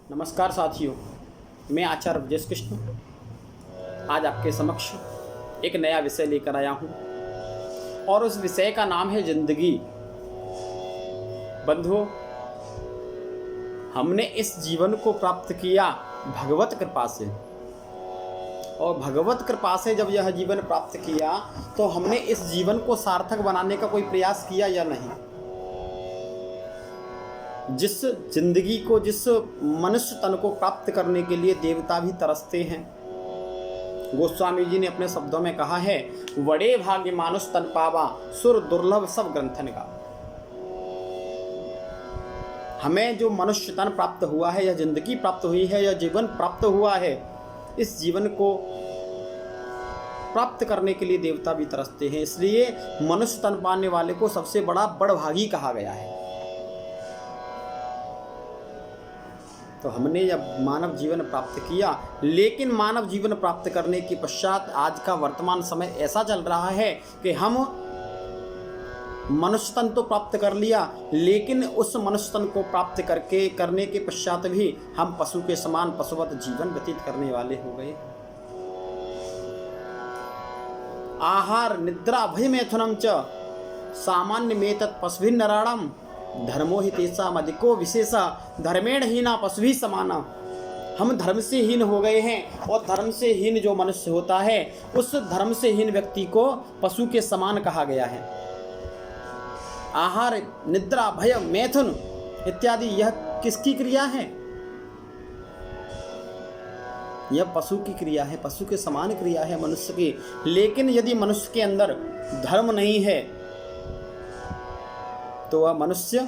नमस्कार साथियों, मैं आचार्य ब्रजेश कृष्ण आज आपके समक्ष एक नया विषय लेकर आया हूँ और उस विषय का नाम है जिंदगी। बंधुओं, हमने इस जीवन को प्राप्त किया भगवत कृपा से, और भगवत कृपा से जब यह जीवन प्राप्त किया तो हमने इस जीवन को सार्थक बनाने का कोई प्रयास किया या नहीं। जिस जिंदगी को, जिस मनुष्य तन को प्राप्त करने के लिए देवता भी तरसते हैं, गोस्वामी जी ने अपने शब्दों में कहा है, बड़े भाग्य मानुष तन पावा, सुर दुर्लभ सब ग्रंथन का। हमें जो मनुष्य तन प्राप्त हुआ है, यह जिंदगी प्राप्त हुई है, यह जीवन प्राप्त हुआ है, इस जीवन को प्राप्त करने के लिए देवता भी तरसते हैं। इसलिए मनुष्य तन पाने वाले को सबसे बड़ा बड़भागी कहा गया है। तो हमने जब मानव जीवन प्राप्त किया, लेकिन मानव जीवन प्राप्त करने के पश्चात आज का वर्तमान समय ऐसा चल रहा है कि हम मनुष्य तन तो प्राप्त कर लिया, लेकिन उस मनुष्य तन को प्राप्त करने के पश्चात भी हम पशु के समान पशुवत जीवन व्यतीत करने वाले हो गए। आहार निद्रा भय मैथुनम च सामान्य में तत् पशुभिः नराणाम धर्मो हि तेषाम् अधिको विशेषा धर्मेण हीना पशुभिः समाना। हम धर्म से हीन हो गए हैं, और धर्म से हीन जो मनुष्य होता है उस धर्म से हीन व्यक्ति को पशु के समान कहा गया है। आहार निद्रा भय मैथुन इत्यादि यह किसकी क्रिया है? यह पशु की क्रिया है, पशु के समान क्रिया है मनुष्य की। लेकिन यदि मनुष्य के अंदर धर्म नहीं है तो वह मनुष्य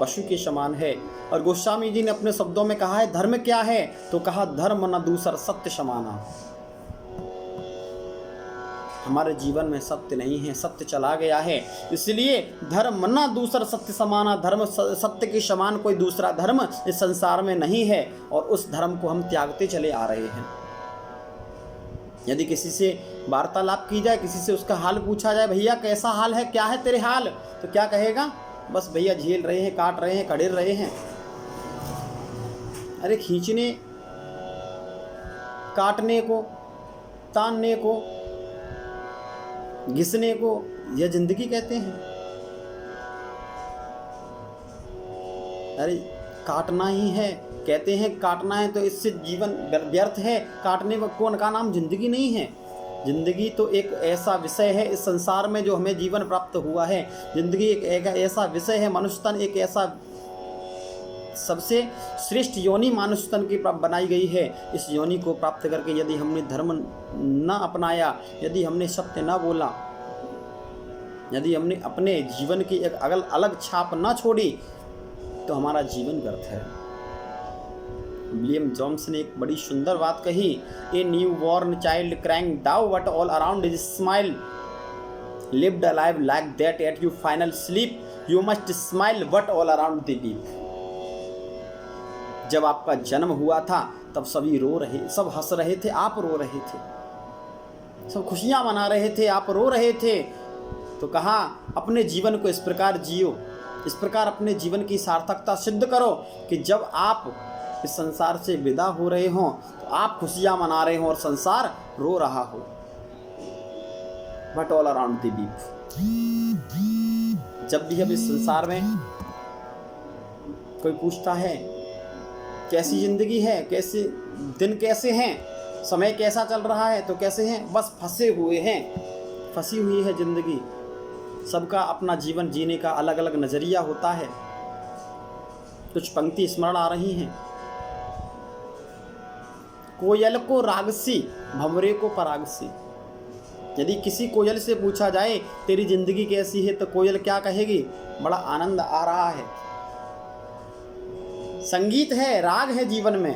पशु के समान है। और गोस्वामी जी ने अपने शब्दों में कहा है, धर्म क्या है? तो कहा, धर्म न दूसर सत्य समाना। हमारे जीवन में सत्य नहीं है, सत्य चला गया है। इसलिए धर्म न दूसर सत्य समाना, धर्म सत्य के समान कोई दूसरा धर्म इस संसार में नहीं है, और उस धर्म को हम त्यागते चले आ रहे हैं। यदि किसी से वार्तालाप की जाए, किसी से उसका हाल पूछा जाए, भैया कैसा हाल है, क्या है तेरे हाल, तो क्या कहेगा? बस भैया झेल रहे हैं, काट रहे हैं, कड़ेर रहे हैं। अरे खींचने, काटने को, तानने को, घिसने को यह जिंदगी कहते हैं? अरे काटना ही है, कहते हैं काटना है तो इससे जीवन व्यर्थ है। काटने का नाम जिंदगी नहीं है। जिंदगी तो एक ऐसा विषय है इस संसार में जो हमें जीवन प्राप्त हुआ है। जिंदगी एक ऐसा विषय है, मनुष्य तन एक ऐसा सबसे श्रेष्ठ योनि मनुष्य तन की बनाई गई है। इस योनि को प्राप्त करके यदि हमने धर्म न अपनाया, यदि हमने सत्य न बोला, यदि हमने अपने जीवन की एक अलग छाप न छोड़ी, तो हमारा जीवन व्यर्थ है। विलियम जोन्स ने एक बड़ी सुंदर बात कही, a new born child crying though what all around is smile lived alive like that at you final sleep you must smile what all around they weep. जब आपका जन्म हुआ था तब सभी रो रहे, सब हंस रहे थे, आप रो रहे थे, सब खुशियां मना रहे थे, आप रो रहे थे। तो कहा, अपने जीवन को इस प्रकार जियो, इस प्रकार अपने जीवन की सार्थकता सिद्ध करो कि जब आप इस संसार से विदा हो रहे हों तो आप खुशियां मना रहे हों और संसार रो रहा हो। But all around the beep. जब भी हम इस संसार में कोई पूछता है कैसी जिंदगी है, कैसे दिन कैसे हैं, समय कैसा चल रहा है, तो कैसे हैं? बस फंसे हुए हैं, फंसी हुई है जिंदगी। सबका अपना जीवन जीने का अलग अलग नजरिया होता है। कुछ पंक्ति स्मरण आ रही हैं, कोयल को रागसी भंवरे को परागसी। यदि किसी कोयल से पूछा जाए तेरी जिंदगी कैसी है, तो कोयल क्या कहेगी? बड़ा आनंद आ रहा है, संगीत है, राग है जीवन में।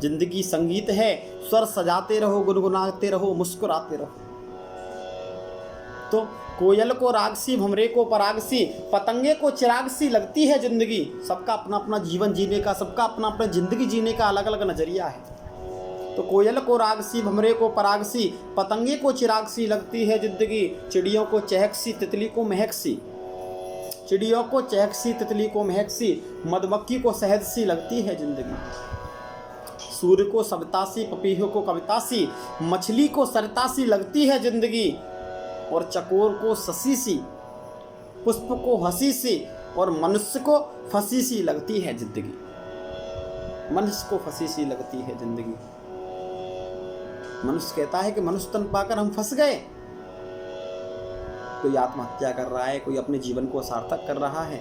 जिंदगी संगीत है, स्वर सजाते रहो, गुनगुनाते रहो, मुस्कुराते रहो। तो कोयल को रागसी भंवरे को परागसी, पतंगे को चिरागसी लगती है जिंदगी। सबका अपना अपना जीवन जीने का, सबका अपना अपना जिंदगी जीने का अलग अलग नजरिया है। तो कोयल को रागसी भंवरे को परागसी, पतंगे को चिरागसी लगती है जिंदगी, चिड़ियों को चहकसी, तितली को महकसी। चिड़ियों को चहक सी, तितली को महक सी, मधुमक्खी को शहद सी लगती है जिंदगी। सूर्य को सविता सी, पपीहे को कविता सी, मछली को सरिता सी लगती है जिंदगी, और चकोर को शशि सी, पुष्प को हंसी सी, और मनुष्य को फंसी सी लगती है जिंदगी। मनुष्य को फंसी सी लगती है जिंदगी। मनुष्य कहता है कि मनुष्य तन पाकर हम फंस गए। कोई आत्महत्या कर रहा है, कोई अपने जीवन को सार्थक कर रहा है।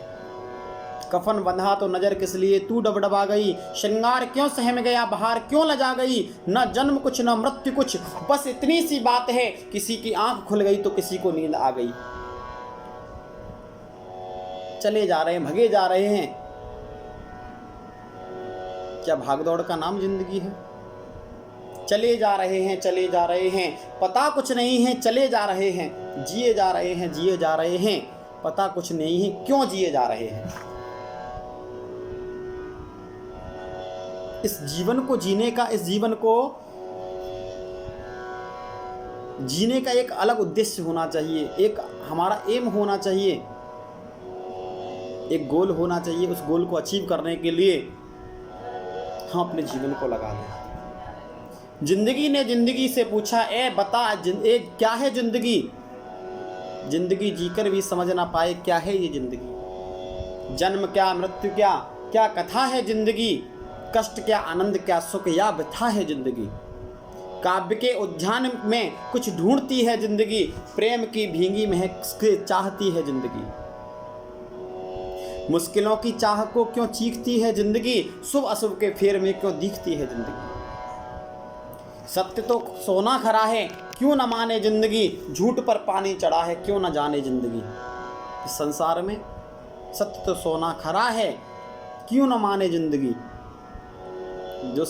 कफन बंधा तो नजर किस लिए तू डबडबा गई, श्रृंगार क्यों सहम गया, बहार क्यों लजा गई, न जन्म कुछ न मृत्यु कुछ, बस इतनी सी बात है, किसी की आंख खुल गई तो किसी को नींद आ गई। चले जा रहे हैं, भगे जा रहे हैं। क्या भागदौड़ का नाम जिंदगी है? चले जा रहे हैं, चले जा रहे हैं, पता कुछ नहीं है, चले जा रहे हैं, जिए जा रहे हैं, जिए जा रहे हैं, पता कुछ नहीं है, क्यों जिए जा रहे हैं। इस जीवन को जीने का, इस जीवन को जीने का एक अलग उद्देश्य होना चाहिए, एक हमारा एम होना चाहिए, एक गोल होना चाहिए। उस गोल को अचीव करने के लिए हम अपने जीवन को लगा दें। जिंदगी ने जिंदगी से पूछा, ए बता क्या है जिंदगी। जिंदगी जीकर भी समझ ना पाए क्या है ये जिंदगी। जन्म क्या, मृत्यु क्या, क्या कथा है जिंदगी। कष्ट क्या, आनंद क्या, सुख या व्यथा है जिंदगी। काव्य के उद्यान में कुछ ढूंढती है जिंदगी, प्रेम की भींगी महक चाहती है जिंदगी। मुश्किलों की चाह को क्यों चीखती है जिंदगी, शुभ अशुभ के फेर में क्यों दिखती है जिंदगी। सत्य तो सोना खरा है, क्यों न माने जिंदगी, झूठ पर पानी चढ़ा है, क्यों न जाने जिंदगी। इस संसार में सत्य तो सोना खरा है, क्यों न माने जिंदगी। जो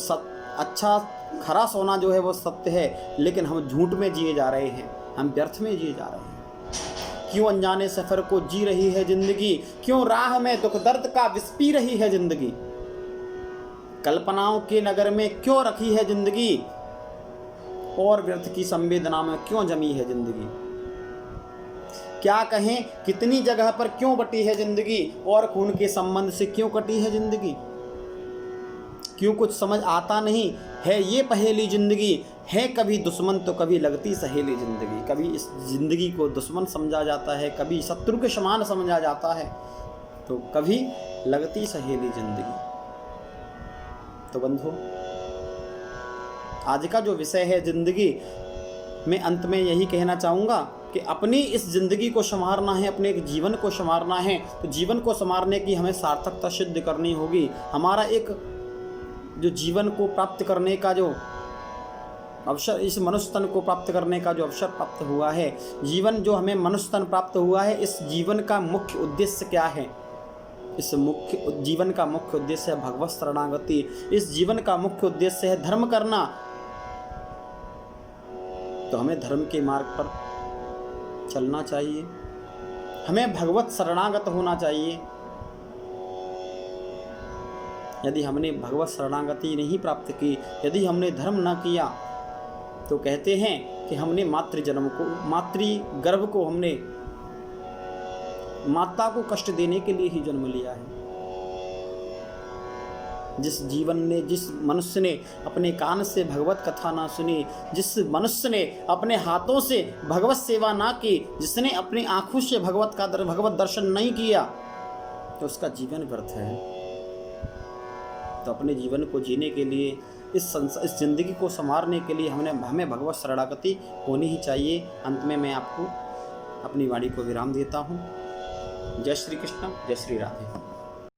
अच्छा खरा सोना जो है वो सत्य है, लेकिन हम झूठ में जिए जा रहे हैं, हम व्यर्थ में जिए जा रहे हैं। क्यों अनजाने सफर को जी रही है जिंदगी, क्यों राह में दुख दर्द का विष पी रही है जिंदगी। कल्पनाओं के नगर में क्यों रखी है जिंदगी, और व्यर्थ की संवेदना में क्यों जमी है जिंदगी। क्या कहें कितनी जगह पर क्यों बटी है जिंदगी, और खून के संबंध से क्यों कटी है जिंदगी। क्यों कुछ समझ आता नहीं है ये पहेली जिंदगी, है कभी दुश्मन तो कभी लगती सहेली जिंदगी। कभी इस जिंदगी को दुश्मन समझा जाता है, कभी शत्रु के समान समझा जाता है, तो कभी लगती सहेली जिंदगी। तो बंधु, आज का जो विषय है जिंदगी, मैं अंत में यही कहना चाहूँगा कि अपनी इस ज़िंदगी को संवारना है, अपने एक जीवन को संवारना है, तो जीवन को संवारने की हमें सार्थकता सिद्ध करनी होगी। हमारा एक जो जीवन को प्राप्त करने का जो अवसर, इस मनुष्य तन को प्राप्त करने का जो अवसर प्राप्त हुआ है, जीवन जो हमें मनुष्य तन प्राप्त हुआ है, इस जीवन का मुख्य उद्देश्य क्या है। इस मुख्य जीवन का मुख्य उद्देश्य है भगवत शरणागति। इस जीवन का मुख्य उद्देश्य है धर्म करना। तो हमें धर्म के मार्ग पर चलना चाहिए, हमें भगवत शरणागत होना चाहिए। यदि हमने भगवत शरणागति नहीं प्राप्त की, यदि हमने धर्म न किया, तो कहते हैं कि हमने मातृ गर्भ को हमने माता को कष्ट देने के लिए ही जन्म लिया है। जिस मनुष्य ने अपने कान से भगवत कथा ना सुनी, जिस मनुष्य ने अपने हाथों से भगवत सेवा ना की, जिसने अपनी आंखों से भगवत दर्शन नहीं किया, तो उसका जीवन व्यर्थ है। तो अपने जीवन को जीने के लिए, इस जिंदगी को संवारने के लिए हमें भगवत शरणागति होनी ही चाहिए। अंत में मैं आपको अपनी वाणी को विराम देता हूँ। जय श्री कृष्ण, जय श्री राधे।